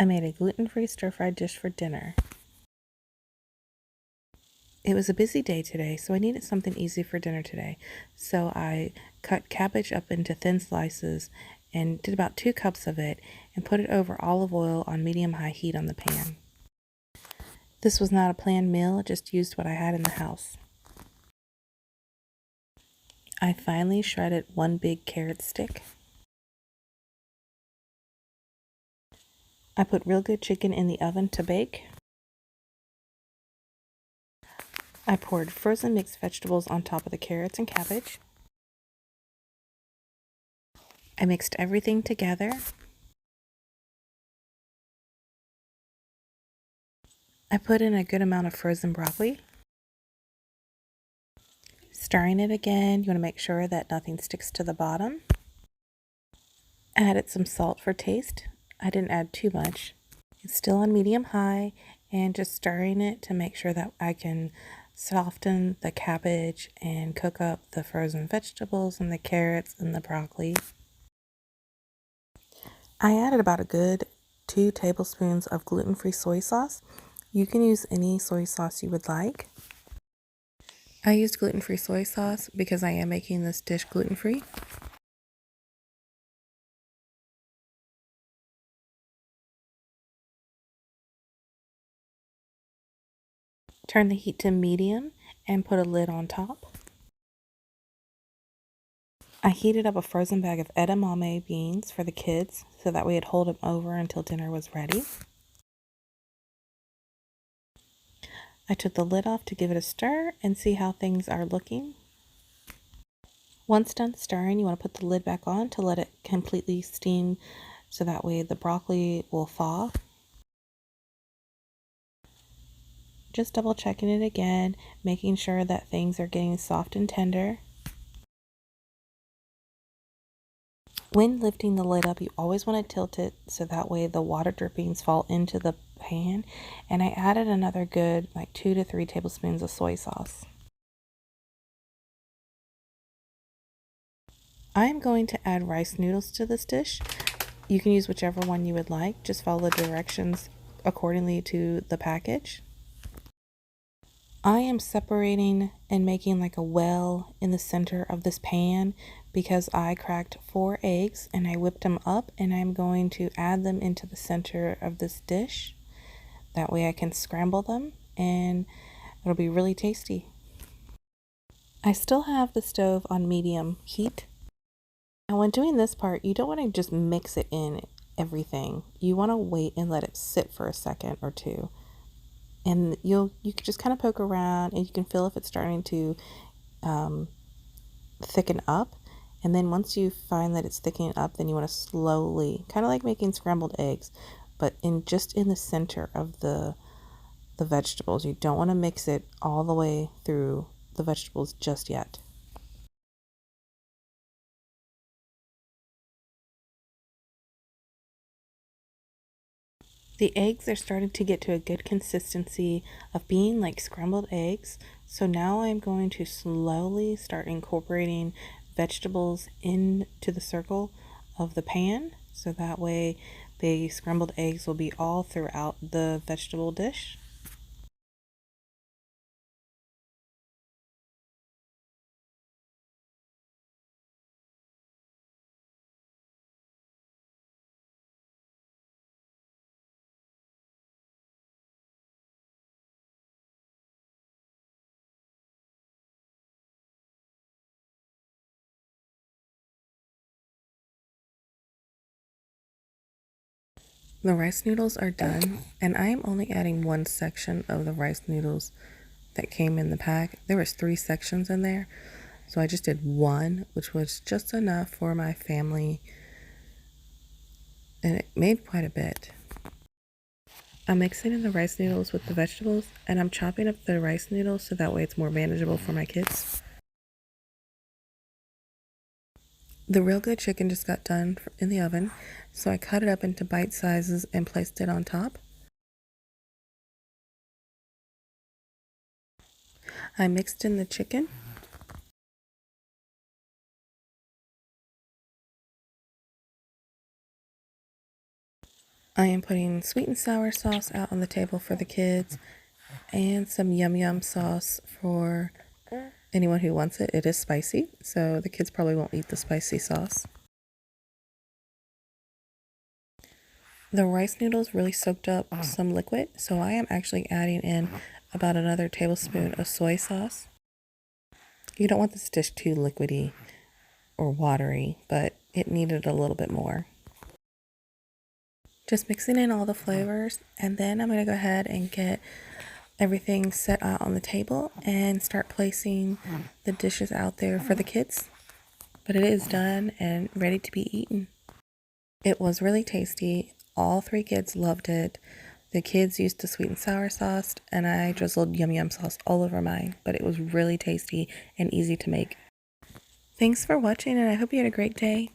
I made a gluten-free stir-fried dish for dinner. It was a busy day today, so I needed something easy for dinner today. So I cut cabbage up into thin slices and did about 2 cups of it and put it over olive oil on medium-high heat on the pan. This was not a planned meal, I just used what I had in the house. I finally shredded 1 big carrot stick. I put real good chicken in the oven to bake. I poured frozen mixed vegetables on top of the carrots and cabbage. I mixed everything together. I put in a good amount of frozen broccoli. Stirring it again, you want to make sure that nothing sticks to the bottom. I added some salt for taste. I didn't add too much. It's still on medium high and just stirring it to make sure that I can soften the cabbage and cook up the frozen vegetables and the carrots and the broccoli. I added about a good 2 tablespoons of gluten-free soy sauce. You can use any soy sauce you would like. I used gluten-free soy sauce because I am making this dish gluten-free. Turn the heat to medium and put a lid on top. I heated up a frozen bag of edamame beans for the kids so that way it'd hold them over until dinner was ready. I took the lid off to give it a stir and see how things are looking. Once done stirring, you want to put the lid back on to let it completely steam so that way the broccoli will thaw. Just double checking it again, making sure that things are getting soft and tender. When lifting the lid up, you always want to tilt it so that way the water drippings fall into the pan. And I added another good 2 to 3 tablespoons of soy sauce. I am going to add rice noodles to this dish. You can use whichever one you would like. Just follow the directions accordingly to the package. I am separating and making like a well in the center of this pan because I cracked 4 eggs and I whipped them up, and I'm going to add them into the center of this dish. That way I can scramble them and it'll be really tasty. I still have the stove on medium heat. Now when doing this part, you don't want to just mix it in everything. You want to wait and let it sit for a second or two. And you can just kind of poke around and you can feel if it's starting to thicken up. And then once you find that it's thickening up, then you want to slowly, kind of like making scrambled eggs, but just in the center of the vegetables. You don't want to mix it all the way through the vegetables just yet. The eggs are starting to get to a good consistency of being like scrambled eggs. So now I'm going to slowly start incorporating vegetables into the circle of the pan. So that way the scrambled eggs will be all throughout the vegetable dish. The rice noodles are done, and I am only adding 1 section of the rice noodles that came in the pack. There was 3 sections in there, so I just did 1, which was just enough for my family, and it made quite a bit. I'm mixing in the rice noodles with the vegetables, and I'm chopping up the rice noodles so that way it's more manageable for my kids. The real good chicken just got done in the oven, so I cut it up into bite sizes and placed it on top. I mixed in the chicken. I am putting sweet and sour sauce out on the table for the kids and some yum yum sauce for anyone who wants it. It is spicy, so the kids probably won't eat the spicy sauce. The rice noodles really soaked up some liquid, so I am actually adding in about another tablespoon of soy sauce. You don't want this dish too liquidy or watery, but it needed a little bit more. Just mixing in all the flavors, and then I'm going to go ahead and get everything set out on the table and start placing the dishes out there for the kids. But it is done and ready to be eaten. It was really tasty. All three kids loved it. The kids used the sweet and sour sauce, and I drizzled yum yum sauce all over mine, but it was really tasty and easy to make. Thanks for watching, and I hope you had a great day.